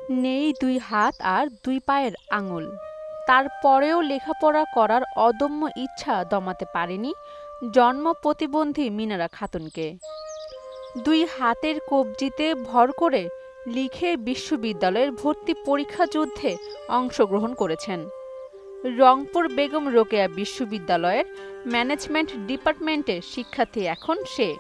নেই দুই হাত আর দুই পায়ের আঙুল, তারপরেও লেখাপড়া করার অদম্য ইচ্ছা দমাতে পারেনি জন্ম প্রতিবন্ধী মিনারা খাতুনকে। দুই হাতের কবজিতে ভর করে লিখে বিশ্ববিদ্যালয়ের ভর্তি পরীক্ষা যুদ্ধে অংশগ্রহণ করেছেন। রংপুর বেগম রোকেয়া বিশ্ববিদ্যালয়ের ম্যানেজমেন্ট ডিপার্টমেন্টের শিক্ষার্থী এখন সে।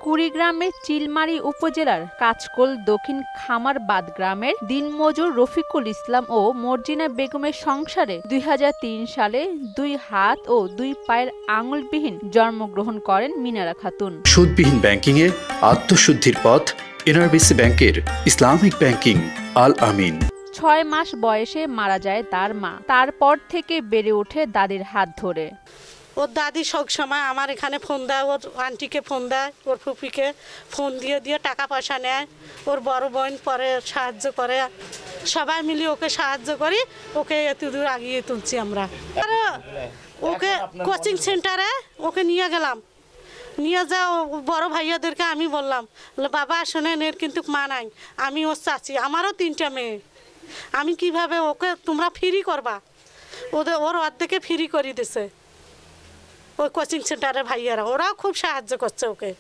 কুড়িগ্রামের চিলমারী উপজেলার কাঁচকোল দক্ষিণ খামারবাদ গ্রামের দিনমজুর রফিকুল ইসলাম ও মর্জিনা বেগমের সংসারে ২০০৩ সালে দুই হাত ও দুই পায়ের আঙুলবিহীন জন্মগ্রহণ করেন মিনারা খাতুন। সুদবিহীন ব্যাংকিংয়ে আত্মশুদ্ধির পথ এনআরবিসি ব্যাংকের ইসলামিক ব্যাংকিং আল আমিন। ৬ মাস বয়সে মারা যায় তার মা। তারপর থেকে বেড়ে ওঠে দাদির হাত ধরে। ওর দাদি সব সময় আমার এখানে ফোন দেয়, ওর আন্টিকে ফোন দেয়, ওর ফুপিকে ফোন দিয়ে দিয়ে টাকা পয়সা নেয়। ওর বড় বোন পরে সাহায্য করে, সবাই মিলে ওকে সাহায্য করি, ওকে এতদূর আগিয়ে তুলছি আমরা। আর ওকে কোচিং সেন্টারে ওকে নিয়ে গেলাম, নিয়ে যাও বড় ভাইয়াদেরকে আমি বললাম, বাবা শোনেন এর কিন্তু মা নাই, আমি ওর চাচি, আমারও 3টা মেয়ে, আমি কিভাবে ওকে তোমরা ফ্রি করবা? ওর অর্ধেকে ফ্রি করে দিছে ওই কোচিং সেন্টারের ভাইয়ারা, ওরাও খুব সাহায্য করছে ওকে।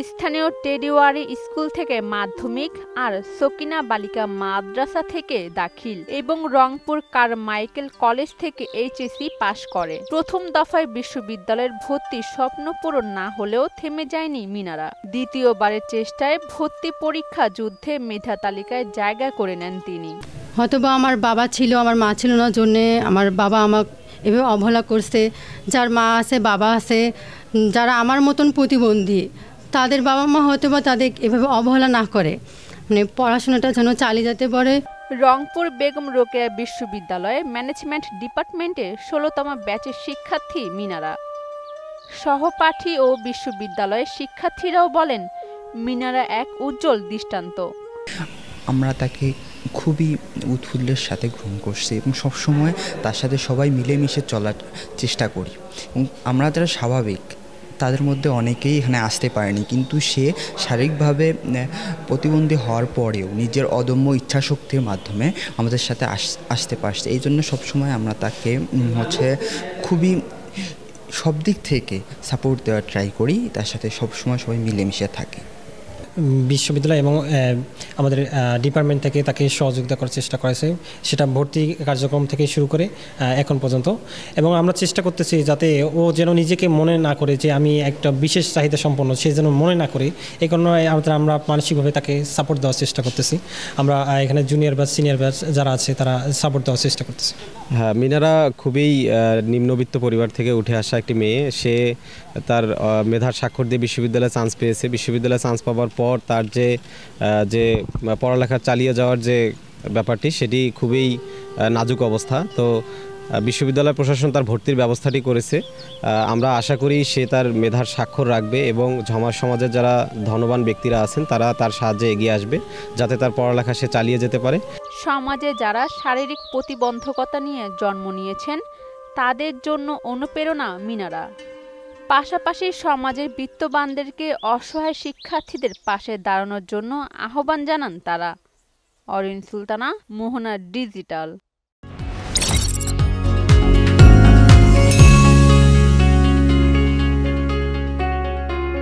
স্থানীয় টেডিওয়ারি স্কুল থেকে মাধ্যমিক আর সকিনা বালিকা মাদ্রাসা থেকে দাখিল এবং রংপুর কারমাইকেল কলেজ থেকে এইচএসসি পাশ করে। প্রথম দফায় বিশ্ববিদ্যালয়ের ভর্তির স্বপ্ন পূরণ না হলেও থেমে যায়নি মিনারা। দ্বিতীয়বারের চেষ্টায় ভর্তি পরীক্ষা যুদ্ধে মেধা তালিকায় জায়গা করে নেন তিনি। হয়তোবা আমার বাবা ছিল, আমার মা ছিল না জন্যে আমার বাবা আমাকে এভাবে অবহেলা করছে। যার মা আছে বাবা আছে, যারা আমার মতন প্রতিবন্ধী তাদের বাবা মা হয়তো বা তাদের এভাবে অবহেলা না করে, মানে পড়াশোনাটা যেন চালিয়ে যেতে পারে। রংপুর বেগম রোকেয়া বিশ্ববিদ্যালয়ের ম্যানেজমেন্ট ডিপার্টমেন্টের 16তম ব্যাচের শিক্ষার্থী মিনারা। সহপাঠী ও বিশ্ববিদ্যালয়ের শিক্ষার্থীরাও বলেন মিনারা এক উজ্জ্বল দৃষ্টান্ত। আমরা তাকে খুবই উৎফুল্লের সাথে গ্রহণ করছি এবং সবসময় তার সাথে সবাই মিলেমিশে চলার চেষ্টা করি। এবং আমরা যারা স্বাভাবিক তাদের মধ্যে অনেকেই এখানে আসতে পারেনি, কিন্তু সে শারীরিকভাবে প্রতিবন্ধী হওয়ার পরেও নিজের অদম্য ইচ্ছাশক্তির মাধ্যমে আমাদের সাথে আসতে পারছে। এই জন্য সবসময় আমরা তাকে খুবই সব দিক থেকে সাপোর্ট দেওয়ার ট্রাই করি, তার সাথে সবসময় সবাই মিলেমিশে থাকে। বিশ্ববিদ্যালয় এবং আমাদের ডিপার্টমেন্ট থেকে তাকে সহযোগিতা করার চেষ্টা করেছে, সেটা ভর্তি কার্যক্রম থেকে শুরু করে এখন পর্যন্ত। এবং আমরা চেষ্টা করতেছি যাতে ও যেন নিজেকে মনে না করে যে আমি একটা বিশেষ চাহিদা সম্পন্ন, সে যেন মনে না করে। এই কারণে আমরা মানসিকভাবে তাকে সাপোর্ট দেওয়ার চেষ্টা করতেছি। আমরা এখানে জুনিয়র ব্যাচ সিনিয়র ব্যাচ যারা আছে তারা সাপোর্ট দেওয়ার চেষ্টা করতেছি। হ্যাঁ, মিনারা খুবই নিম্নবিত্ত পরিবার থেকে উঠে আসা একটি মেয়ে। সে তার মেধার স্বাক্ষর দিয়ে বিশ্ববিদ্যালয়ে চান্স পেয়েছে। বিশ্ববিদ্যালয়ে চান্স পাওয়ার পর তার যে পড়ালেখা চালিয়ে যাওয়ার যে ব্যাপারটি, সেটি খুবই নাজুক অবস্থা। তো বিশ্ববিদ্যালয় প্রশাসন তার ভর্তির ব্যবস্থাটি করেছে। আমরা আশা করি সে তার মেধার স্বাক্ষর রাখবে এবং ঝমার সমাজের যারা ধনবান ব্যক্তিরা আছেন তারা তার সাহায্যে এগিয়ে আসবে, যাতে তার পড়ালেখা সে চালিয়ে যেতে পারে। সমাজে যারা শারীরিক প্রতিবন্ধকতা নিয়ে জন্ম নিয়েছেন তাদের জন্য অনুপ্রেরণা মিনারা। পাশাপাশি সমাজের বিত্তবানদেরকে অসহায় শিক্ষার্থীদের পাশে দাঁড়ানোর জন্য আহ্বান জানান তারা। অরিন সুলতানা, মোহনা ডিজিটাল।